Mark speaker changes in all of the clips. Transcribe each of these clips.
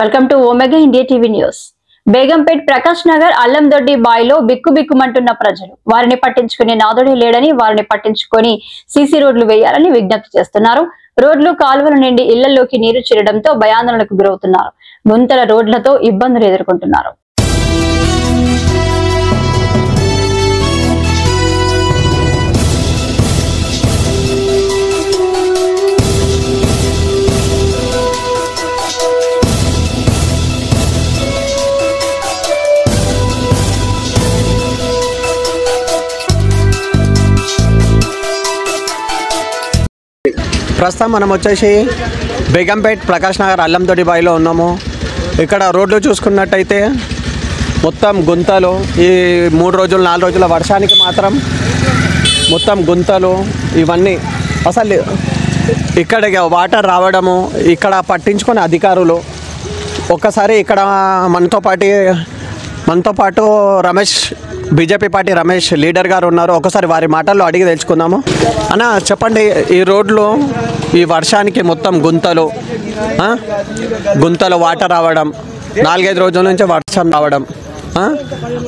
Speaker 1: Welcome to Omega India TV news. Begumpet Prakash Nagar Allandoddi బాయిలో బిక్కుబిక్కుమంటున్న ప్రజలు వారిని పట్టించుకునే నాదుడే లేడని వారిని పట్టించుకొని సీసీ రోడ్లు వేయాలని విజ్ఞప్తి చేస్తున్నారు. రోడ్లు కాలువల నుండి ఇళ్లలోకి నీరు చేరడంతో భయాందోళనకు గురవుతున్నారు. గుంతల రోడ్లతో ఇబ్బందులు ఎదుర్కొంటున్నారు.
Speaker 2: ప్రస్తుతం మనం వచ్చేసి బేగంపేట్ ప్రకాష్ నగర్ అల్లందొడ్డి బాయిలో ఉన్నాము. ఇక్కడ రోడ్లు చూసుకున్నట్టయితే మొత్తం గుంతలు, ఈ 3 రోజులు 4 రోజుల వర్షానికి మాత్రం మొత్తం గుంతలు ఇవన్నీ. అసలు ఇక్కడికి వాటర్ రావడము, ఇక్కడ పట్టించుకునే అధికారులు ఒక్కసారి ఇక్కడ మనతో పాటు Ramesh, BJP party Ramesh leader గారు ఉన్నారు. ఒకసారి వారి మాటల్లో అడిగి తెలుసుకుందాము. అన్న చెప్పండి, ఈ రోడ్లు ఈ వర్షానికి మొత్తం గుంతలు వాటర్ రావడం, 4-5 రోజుల నుంచి వర్షం రావడం,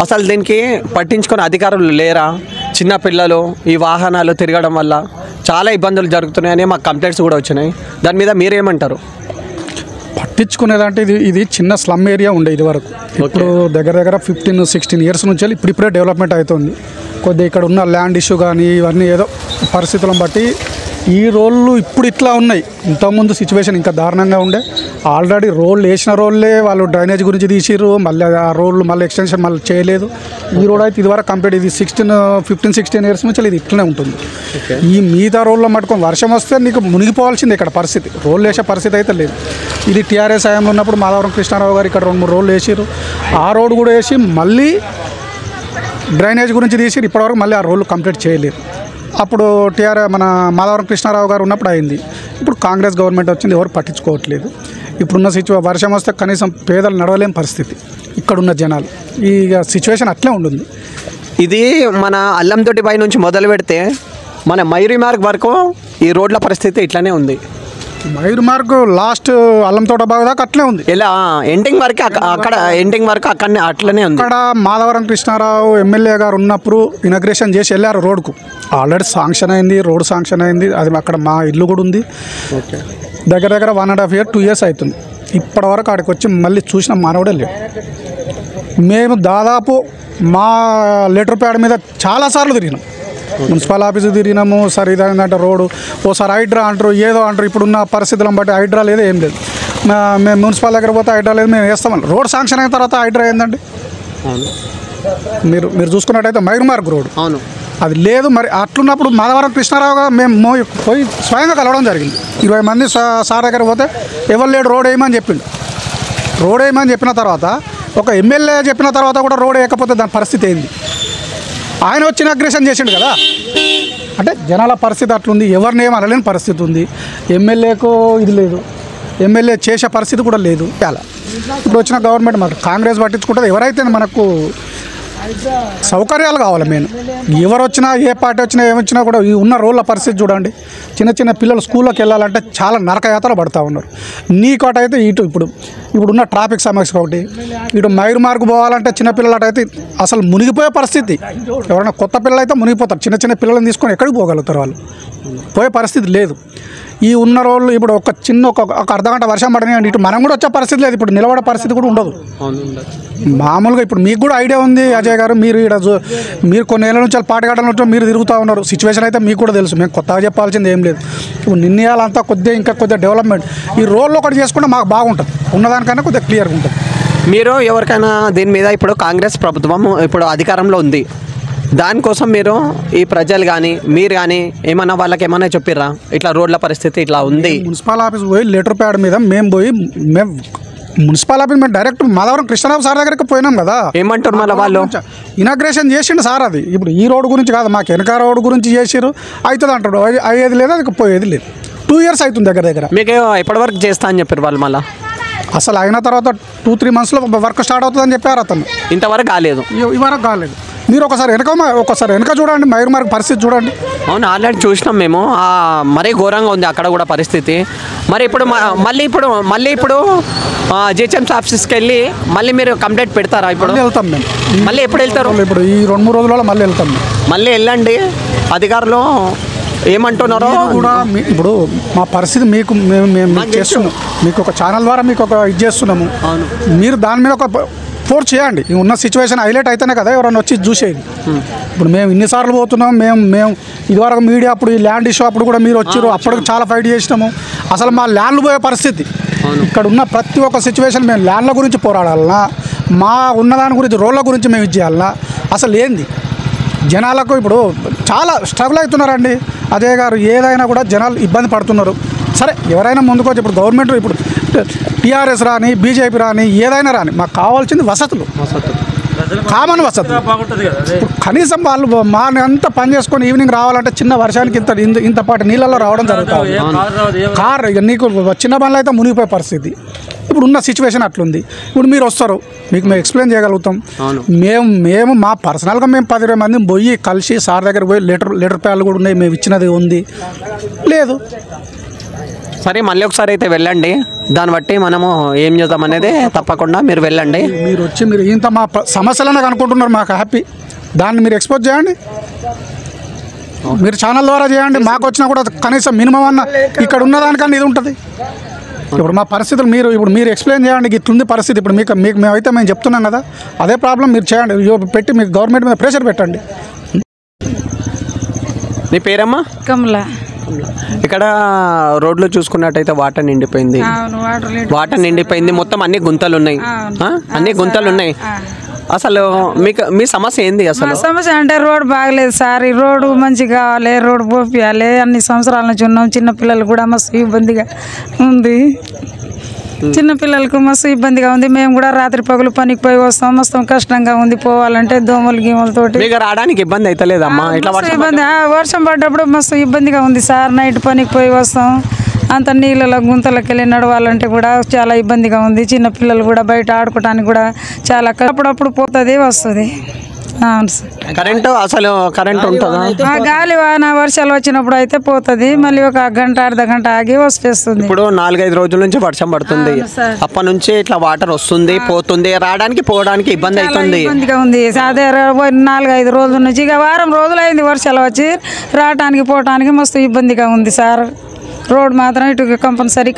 Speaker 2: అసలు దీనికి పట్టించుకునే అధికారులు లేరా? చిన్న పిల్లలు ఈ వాహనాలు తిరగడం వల్ల చాలా ఇబ్బందులు జరుగుతున్నాయని మాకు కంప్లైంట్స్ కూడా వచ్చినాయి. దాని మీద మీరేమంటారు?
Speaker 3: పట్టించుకునేదంటే ఇది చిన్న స్లమ్ ఏరియా ఉండే ఇది వరకు. ఇప్పుడు దగ్గర 15-16 ఇయర్స్ నుంచి ఇప్పుడిప్పుడే డెవలప్మెంట్ అవుతుంది. కొద్దిగా ఇక్కడ ఉన్న ల్యాండ్ ఇష్యూ కానీ ఇవన్నీ ఏదో పరిస్థితులను బట్టి ఈ రోడ్లు ఇప్పుడు ఇట్లా ఉన్నాయి. ఇంతకుముందు సిచ్యువేషన్ ఇంకా దారుణంగా ఉండే. ఆల్రెడీ రోడ్లు వేసిన రోడ్లే వాళ్ళు డ్రైనేజ్ గురించి తీసిర్రు, మళ్ళీ ఆ రోడ్లు మళ్ళీ ఎక్స్టెన్షన్ మళ్ళీ చేయలేదు. ఈ రోడ్ అయితే ఇది వరకు కంప్లీట్, ఇది 15-16 ఇయర్స్ నుంచి ఇది ఇట్లనే ఉంటుంది. ఈ మిగతా రోడ్లో మట్టుకొని వర్షం వస్తే నీకు మునిగిపోవాల్సింది ఇక్కడ పరిస్థితి. రోడ్లు వేసే పరిస్థితి అయితే లేదు. ఇది టీఆర్ఎస్ హయాంలో ఉన్నప్పుడు మాధవరం కృష్ణారావు గారు ఇక్కడ 2-3 రోడ్లు వేసిర్రు. ఆ రోడ్డు కూడా వేసి మళ్ళీ డ్రైనేజ్ గురించి తీసిర్రు. ఇప్పటివరకు మళ్ళీ ఆ రోడ్లు కంప్లీట్ చేయలేరు. అప్పుడు మన మాధవరం కృష్ణారావు గారు ఉన్నప్పుడు అయింది. ఇప్పుడు కాంగ్రెస్ గవర్నమెంట్ వచ్చింది, ఎవరు పట్టించుకోవట్లేదు. ఇప్పుడున్న వర్షం వస్తే కనీసం పేదలు నడవలేని పరిస్థితి ఇక్కడున్న జనాలు. ఈ సిచ్యువేషన్ అట్లే ఉంటుంది.
Speaker 2: ఇది మన అల్లందొడ్డి బాయి నుంచి మొదలు పెడితే మన మయూరి మార్గ్ వరకు ఈ రోడ్ల పరిస్థితి ఇట్లానే ఉంది.
Speaker 3: మయూర్ మార్గ్ లాస్ట్ అల్లంతోట బాగా దాకా అట్లే ఉంది.
Speaker 2: ఇలా ఎండింగ్ వరకు అక్కడనే అట్లనే ఉంది.
Speaker 3: అక్కడ మాధవరం కృష్ణారావు ఎమ్మెల్యే గారు ఉన్నప్పుడు ఇనాగ్రేషన్ చేసి వెళ్ళారు రోడ్కు. ఆల్రెడీ శాంక్షన్ అయింది, రోడ్ శాంక్షన్ అయింది. అది అక్కడ మా ఇల్లు కూడా ఉంది. దగ్గర 1.5 year 2 years అవుతుంది. ఇప్పటివరకు అక్కడికి వచ్చి మళ్ళీ చూసిన మానవుడే లేడు. మేము దాదాపు మా లెటర్ ప్యాడ్ మీద చాలాసార్లు తిరిగినాం. మున్సిపల్ ఆఫీస్కి తిరిగినాము. సరే ఇదేంటంటే రోడ్డు ఓసారి హైడ్రా అంటారు, ఏదో అంటారు. ఇప్పుడున్న పరిస్థితులను బట్టి హైడ్రా లేదు, ఏం లేదు. మేము మున్సిపల్ దగ్గర పోతే హైడ్రా లేదు, మేము వేస్తామని. రోడ్ శాంక్షన్ అయిన తర్వాత హైడ్రా ఏందండి? మీరు చూసుకున్నట్టయితే మయూర్ మార్గ్ రోడ్
Speaker 2: అవును,
Speaker 3: అది లేదు. మరి అట్లున్నప్పుడు మాధవరం కృష్ణారావు గారు మేము పోయి స్వయంగా కలవడం జరిగింది. 20 మంది సార్ దగ్గర పోతే ఎవరు లేడు, రోడ్ వేయమని చెప్పిండు. రోడ్ వేయమని చెప్పిన తర్వాత ఒక ఎమ్మెల్యే చెప్పిన తర్వాత కూడా రోడ్ వేయకపోతే దాని పరిస్థితి ఏంది? ఆయన వచ్చి ఇనాగ్రేషన్ చేసిండు కదా. అంటే జనాల పరిస్థితి అట్లుంది. ఎవరిని ఏం అనలేని పరిస్థితి ఉంది. ఎమ్మెల్యేకు ఇది లేదు, ఎమ్మెల్యే చేసే పరిస్థితి కూడా లేదు. చాలా ఇప్పుడు వచ్చిన గవర్నమెంట్ మనకు కాంగ్రెస్ పట్టించుకుంటుంది. ఎవరైతే మనకు సౌకర్యాలు కావాలి మెయిన్. ఎవరు వచ్చినా, ఏ పార్టీ వచ్చినా, ఏమొచ్చినా కూడా ఈ ఉన్న రోడ్ల పరిస్థితి చూడండి. చిన్న పిల్లలు స్కూల్లోకి వెళ్ళాలంటే చాలా నరకయాత్రలు పడుతూ ఉన్నారు. నీకోటైతే ఇప్పుడున్న ట్రాఫిక్ సమస్య ఒకటి. ఇటు మయూర్ మార్గ్ పోవాలంటే చిన్నపిల్లలటైతే అసలు మునిగిపోయే పరిస్థితి. ఎవరైనా కొత్త పిల్లలు అయితే మునిగిపోతారు. చిన్న పిల్లలను తీసుకొని ఎక్కడికి పోగలుగుతారు? వాళ్ళు పోయే పరిస్థితి లేదు. ఈ ఉన్న రోడ్లు ఇప్పుడు ఒక అర్ధగంట వర్షం పడినాయండి, ఇటు మనం కూడా వచ్చే పరిస్థితి లేదు. ఇప్పుడు నిలబడే పరిస్థితి కూడా ఉండదు మామూలుగా. ఇప్పుడు మీకు కూడా ఐడియా ఉంది అజయ్ గారు, మీరు కొన్ని ఏళ్ళ నుంచి పాటగాడల మీరు తిరుగుతూ ఉన్నారు. సిచ్యువేషన్ అయితే మీకు కూడా తెలుసు. మేము కొత్తగా చెప్పాల్సింది ఏం లేదు. ఇప్పుడు నిర్ణయాలంతా ఇంకా కొద్దిగా డెవలప్మెంట్ ఈ రోడ్లో ఒకటి చేసుకుంటే మాకు బాగుంటుంది. ఉన్నదానికన్నా కొద్దిగా క్లియర్గా ఉంటుంది.
Speaker 2: మీరు ఎవరికైనా దీని మీద ఇప్పుడు కాంగ్రెస్ ప్రభుత్వం ఇప్పుడు అధికారంలో ఉంది, దానికోసం మీరు ఈ ప్రజలు కానీ మీరు కానీ ఏమన్నా వాళ్ళకి ఏమన్నా చెప్పిర్రా? ఇట్లా రోడ్ల పరిస్థితి ఇట్లా ఉంది.
Speaker 3: మున్సిపల్ ఆఫీస్ పోయి లెటర్ ప్యాడ్ మీద మేము మున్సిపల్ ఆఫీస్ మేము డైరెక్ట్ మాధవరం కృష్ణారావు సార్ దగ్గరికి పోయినాం కదా.
Speaker 2: ఏమంటారు మళ్ళీ వాళ్ళు?
Speaker 3: ఇనాగ్రేషన్ చేసిండు సార్. అది ఇప్పుడు ఈ రోడ్డు గురించి కాదు, మాకు వెనక రోడ్డు గురించి చేసిరు. అవుతుంది అంటాడు, అయ్యేది లేదు, అది పోయేది లేదు. 2 years అవుతుంది దగ్గర.
Speaker 2: మీకు ఎప్పటివరకు చేస్తా అని చెప్పారు వాళ్ళు? మళ్ళీ
Speaker 3: అసలు అయిన తర్వాత 2-3 monthsలో వర్క్ స్టార్ట్ అవుతుందని చెప్పారు. అతను
Speaker 2: ఇంతవరకు కాలేదు.
Speaker 3: ఇవరకు కాలేదు. మీరు ఒకసారి వెనక చూడండి, మైరు మార్గ్ పరిస్థితి చూడండి.
Speaker 2: అవును, ఆల్రెడీ చూసినాం మేము. మరీ ఘోరంగా ఉంది అక్కడ కూడా పరిస్థితి. మరి ఇప్పుడు మళ్ళీ ఇప్పుడు జిహెచ్ఎంసీ ఆఫీస్కి వెళ్ళి మళ్ళీ మీరు కంప్లైంట్ పెడతారా? ఇప్పుడు
Speaker 3: వెళ్తాం మేము.
Speaker 2: మళ్ళీ ఎప్పుడు వెళ్తారు?
Speaker 3: ఇప్పుడు ఈ 2-3 రోజులలో మళ్ళీ వెళ్తాం.
Speaker 2: మళ్ళీ వెళ్ళండి. అధికారులు ఏమంటున్నారో
Speaker 3: కూడా ఇప్పుడు మా పరిస్థితి మేము చేస్తున్నాం. మీకు ఒక ఛానల్ ద్వారా మీకు ఒక ఇది చేస్తున్నాము. మీరు దాని మీద ఒక ఫోర్స్ చేయండి. ఉన్న సిచ్యువేషన్ హైలైట్ అయితేనే కదా ఎవరైనా వచ్చి చూసేది. ఇప్పుడు మేము ఇన్నిసార్లు పోతున్నాం. మేము ఇదివరకు మీడియా అప్పుడు ఈ ల్యాండ్ ఇష్యూ అప్పుడు కూడా మీరు వచ్చారు. అప్పటికి చాలా ఫైట్ చేసినాము. అసలు మా ల్యాండ్లు పోయే పరిస్థితి. ఇక్కడ ఉన్న ప్రతి ఒక్క సిచ్యువేషన్ మేము ల్యాండ్ల గురించి పోరాడాలన్నా, మా ఉన్నదాని గురించి రోడ్ల గురించి మేము ఇది చేయాలన్నా అసలు ఏంది? జనాలకు ఇప్పుడు చాలా స్ట్రగుల్ అవుతున్నారండి. అజయ్ గారు, ఏదైనా కూడా జనాలు ఇబ్బంది పడుతున్నారు. సరే, ఎవరైనా ముందుకు వచ్చి ఇప్పుడు గవర్నమెంట్ ఇప్పుడు టీఆర్ఎస్ రాని, బీజేపీ రాని, ఏదైనా రాని, మాకు కావాల్సింది వసతులు, కామన్ వసతులు. ఇప్పుడు కనీసం వాళ్ళు మా అంతా పని చేసుకొని ఈవినింగ్ రావాలంటే చిన్న వర్షానికి ఇంతపాటి నీళ్ళలో రావడం జరుగుతుంది. కార్ నీకు చిన్న పనులు అయితే మునిగిపోయే పరిస్థితి. ఇప్పుడు ఉన్న సిచ్యువేషన్ అట్లుంది. ఇప్పుడు మీరు వస్తారు, మీకు మేము ఎక్స్ప్లెయిన్ చేయగలుగుతాం. మేము మా పర్సనల్గా మేము 10-20 మంది పోయి కలిసి సార్ దగ్గర పోయి లీటర్ ప్యాడ్లు కూడా ఉన్నాయి, మేము ఇచ్చినది ఉంది లేదు.
Speaker 2: సరే, మళ్ళీ ఒకసారి అయితే వెళ్ళండి. దాన్ని బట్టి మనము ఏం చేద్దాం అనేది తప్పకుండా మీరు వెళ్ళండి.
Speaker 3: మీరు వచ్చి మీరు ఇంత మా సమస్యలను కనుక్కుంటున్నారు, మాకు హ్యాపీ. దాన్ని మీరు ఎక్స్పోజ్ చేయండి, మీరు ఛానల్ ద్వారా చేయండి. మాకు వచ్చినా కూడా కనీసం మినిమం అన్న ఇక్కడ ఉన్నదానికన్నా ఇది ఉంటుంది. ఇప్పుడు మా పరిస్థితులు మీరు ఎక్స్ప్లెయిన్ చేయండి. ఇట్లుంది పరిస్థితి. ఇప్పుడు మీకు మేమైతే మేము చెప్తున్నాం కదా, అదే ప్రాబ్లం మీరు చేయండి. పెట్టి మీకు గవర్నమెంట్ మీద ప్రెషర్ పెట్టండి.
Speaker 2: నీ పేరమ్మా?
Speaker 4: కమల.
Speaker 2: ఇక్కడ రోడ్లు చూసుకున్నట్టయితే వాటర్ నిండిపోయింది. మొత్తం అన్ని గుంతలు ఉన్నాయి. అన్ని గుంతలు ఉన్నాయి. అసలు మీ సమస్య ఏంది? అసలు
Speaker 4: సమస్య అంటే రోడ్ బాగలేదు సార్. ఈ రోడ్డు మంచిగా కావాలి, రోడ్డు పోపియాలి. అన్ని సంవత్సరాల నుంచి ఉన్నాం. చిన్నపిల్లలు కూడా మస్తు ఇబ్బందిగా ఉంది. చిన్నపిల్లలకు మస్తు ఇబ్బందిగా ఉంది. మేము కూడా రాత్రి పగులు పనికి పోయి వస్తాం. మస్తు కష్టంగా ఉంది పోవాలంటే. దోమలు గీమలతోటి
Speaker 2: రావడానికి ఇబ్బంది అయితే లేదమ్మా?
Speaker 4: ఇబ్బంది వర్షం పడ్డప్పుడు మస్తు ఇబ్బందిగా ఉంది సార్. నైట్ పనికి పోయి వస్తాం. అంత నీళ్ళలో గుంతలకు వెళ్ళి నడవాలంటే కూడా చాలా ఇబ్బందిగా ఉంది. చిన్నపిల్లలు కూడా బయట ఆడుకోవడానికి కూడా చాలా అప్పుడప్పుడు పోతుంది వస్తుంది. అవును సార్.
Speaker 2: కరెంటు ఉంటుందా?
Speaker 4: గాలి వాన వర్షాలు వచ్చినప్పుడు అయితే పోతుంది. మళ్ళీ ఒక గంట అర్ధ గంట ఆగి వచ్చేస్తుంది.
Speaker 2: ఇప్పుడు 4-5 రోజుల నుంచి వర్షం పడుతుంది. అప్పటి నుంచి ఇట్లా వాటర్ వస్తుంది పోతుంది. రావడానికి పోవడానికి ఇబ్బంది అవుతుంది.
Speaker 4: ఇబ్బందిగా ఉంది. అదే 4-5 రోజుల నుంచి ఇక వారం రోజులు అయింది వర్షాలు వచ్చి. రావడానికి పోవడానికి మస్తు ఇబ్బందిగా ఉంది సార్. రోడ్ మాత్రం ఇటు కంపల్సరీ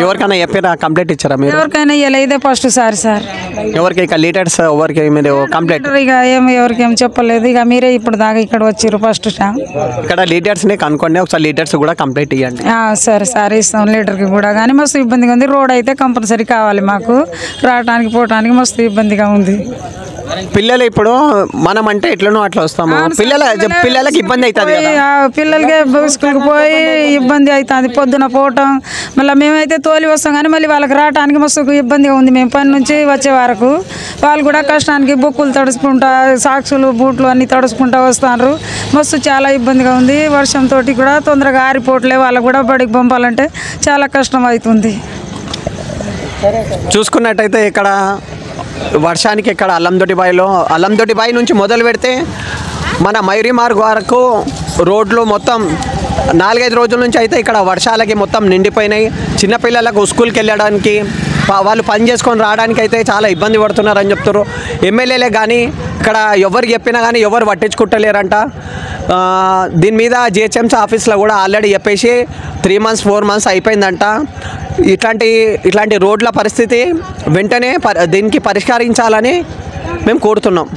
Speaker 2: ఎవరికైనా చెప్పారా? కంప్లైంట్ ఇచ్చారా మీరు?
Speaker 4: ఎవరికైనా ఇవ్వలే, ఇదే ఫస్ట్ సారి సార్.
Speaker 2: ఎవరికి లీటర్స్ ఎవరికి మీరు కంప్లైంట్?
Speaker 4: ఇక ఎవరికి ఏం చెప్పలేదు. ఇక మీరే ఇప్పుడు దాకా ఇక్కడ వచ్చారు ఫస్ట్ టైం.
Speaker 2: ఇక్కడ లీటర్స్ ని కనుక్కోండి ఒకసారి. లీటర్స్ కూడా కంప్లైంట్ ఇవ్వండి.
Speaker 4: సరే ఇస్తాం లీటర్కి కూడా. కానీ మస్తు ఇబ్బందిగా ఉంది. రోడ్ అయితే కంపల్సరీ కావాలి మాకు. రావడానికి పోవడానికి మస్తు ఇబ్బందిగా ఉంది.
Speaker 2: పిల్లలు ఇప్పుడు మనం అంటే ఎట్లనో అట్లా వస్తాము. పిల్లలకి ఇబ్బంది అవుతుంది.
Speaker 4: పిల్లలకి స్కూల్కి పోయి ఇబ్బంది అవుతుంది. పొద్దున పోవటం మళ్ళీ మేమైతే తోలి వస్తాం. కానీ మళ్ళీ వాళ్ళకి రావడానికి మస్తు ఇబ్బందిగా ఉంది. మేము పని నుంచి వచ్చే వరకు వాళ్ళు కూడా కష్టానికి బొక్కులు తడుచుకుంటా, సాక్సులు బూట్లు అన్నీ తడుచుకుంటా వస్తున్నారు. మస్తు చాలా ఇబ్బందిగా ఉంది. వర్షంతో కూడా తొందరగా ఆరిపోవట్లే. వాళ్ళకు కూడా బడికి పంపాలంటే చాలా కష్టం అవుతుంది.
Speaker 2: చూసుకున్నట్టయితే ఇక్కడ వర్షానికి ఇక్కడ అల్లందొడ్డి బాయి నుంచి మొదలు పెడితే మన మైరీ మార్గ్ వరకు రోడ్లు మొత్తం 4-5 రోజుల నుంచి అయితే ఇక్కడ వర్షాలకి మొత్తం నిండిపోయినాయి. చిన్నపిల్లలకు స్కూల్కి వెళ్ళడానికి, వాళ్ళు పని చేసుకొని రావడానికి అయితే చాలా ఇబ్బంది పడుతున్నారని చెప్తారు. ఎమ్మెల్యేలే కానీ ఇక్కడ ఎవరికి చెప్పినా కానీ ఎవరు పట్టించుకుంటలేరంట. దీని మీద జిహెచ్ఎంసీ ఆఫీస్లో కూడా ఆల్రెడీ చెప్పేసి 3 months 4 months అయిపోయిందంట. ఇట్లాంటి రోడ్ల పరిస్థితి వెంటనే దీనికి పరిష్కరించాలని మేము కోరుతున్నాం.